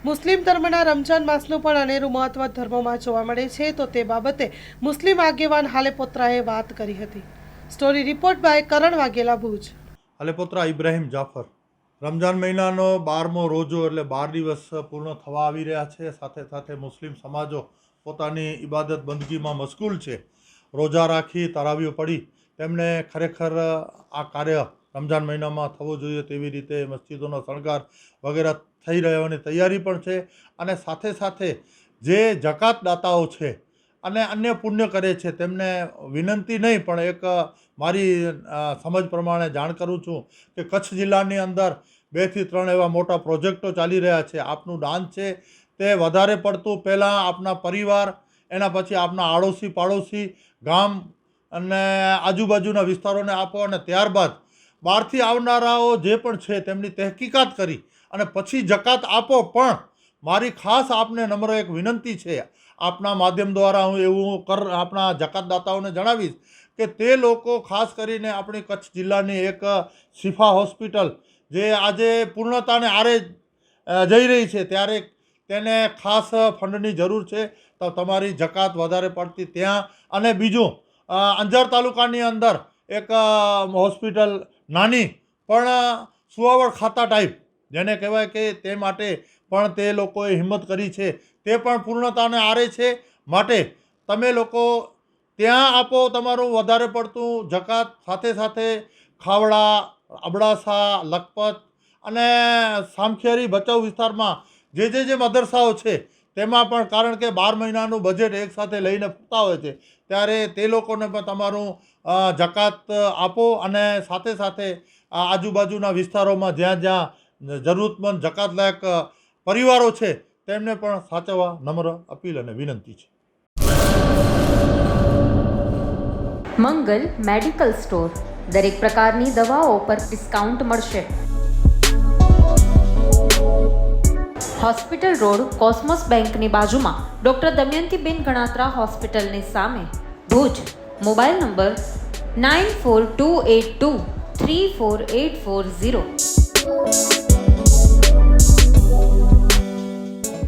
મુસ્લિમ ધર્મના રમજાન માસનું પણ અનેરું મહત્વ ધર્મોમાં જોવા મળે છે, તો તે બાબતે મુસ્લિમ આગેવાન હાલેપોત્રાએ વાત કરી હતી. સ્ટોરી રિપોર્ટ બાય કરણ વાઘેલા, ભુજ. હાલેપોત્રા ઇબ્રાહીમ જાફર. રમજાન મહિનાનો 12મો રોજો એટલે 12 દિવસ પૂર્ણ થવા આવી રહ્યા છે. સાથે સાથે મુસ્લિમ સમાજો પોતાની ઇબાદત બંદગીમાં મશગુલ છે. રોજા રાખી, તરાવીઓ પડી, તેમને ખરેખર આ કાર્ય રમજાન મહિનામાં થવું જોઈએ તેવી રીતે મસ્જિદોનો શણગાર વગેરે થઈ રહેવાની તૈયારી પણ છે. અને સાથે સાથે જે જકાત દાતાઓ છે અને અન્ય પુણ્ય કરે છે તેમને વિનંતી નહીં પણ એક મારી સમજ પ્રમાણે જાણ કરું છું કે કચ્છ જિલ્લાની અંદર 2 થી 3 એવા મોટા પ્રોજેક્ટો ચાલી રહ્યા છે. આપનું દાન છે તે વધારે પડતું પહેલાં આપના પરિવાર, એના પછી આપના આડોશી પાડોશી, ગામ અને આજુબાજુના વિસ્તારોને આપો અને ત્યારબાદ બહારથી આવનારાઓ જે પણ છે તેમની તહેકીકાત કરી અને પછી જકાત આપો. પણ મારી ખાસ આપને નમ્ર એક વિનંતી છે, આપના માધ્યમ દ્વારા હું એવું આપણા જકાતદાતાઓને જણાવીશ કે તે લોકો ખાસ કરીને આપણી કચ્છ જિલ્લાની એક શિફા હોસ્પિટલ જે આજે પૂર્ણતાને આરે જઈ રહી છે, ત્યારે તેને ખાસ ફંડની જરૂર છે. તો તમારી જકાત વધારે પડતી ત્યાં. અને બીજું, અંજાર તાલુકાની અંદર એક હોસ્પિટલ નાની પણ સુવાવડ ખાતા ટાઈપ જેને કહેવાય કે તે માટે પણ તે લોકોએ હિંમત કરી છે, તે પણ પૂર્ણતાને આરે છે. માટે તમે લોકો ત્યાં આપો તમારું વધારે પડતું જકાત. સાથે સાથે ખાવડા, અબડાસા, લખપત અને સામખિયારી ભચાઉ વિસ્તારમાં જે મદરસાઓ છે તેમાં પણ, કારણ કે 12 મહિનાનું બજેટ એકસાથે લઈને ફરતા હોય છે, ત્યારે તે લોકોને પણ તમારું જકાત આપો. અને સાથે સાથે આજુબાજુના વિસ્તારોમાં જ્યાં જ્યાં જરૂરતમંદ જકાત લાયક પરિવારો છે તેમને પણ સાચવવા નમ્ર અપીલ અને વિનંતી છે. મંગલ મેડિકલ સ્ટોર. દરેક પ્રકારની દવાઓ પર ડિસ્કાઉન્ટ મળશે. હોસ્પિટલ રોડ, કોસ્મોસ બેંકની બાજુમાં, ડૉક્ટર દમયંતીબેન ગણાત્રા હોસ્પિટલની સામે, ભુજ. Mobile number 9428234840.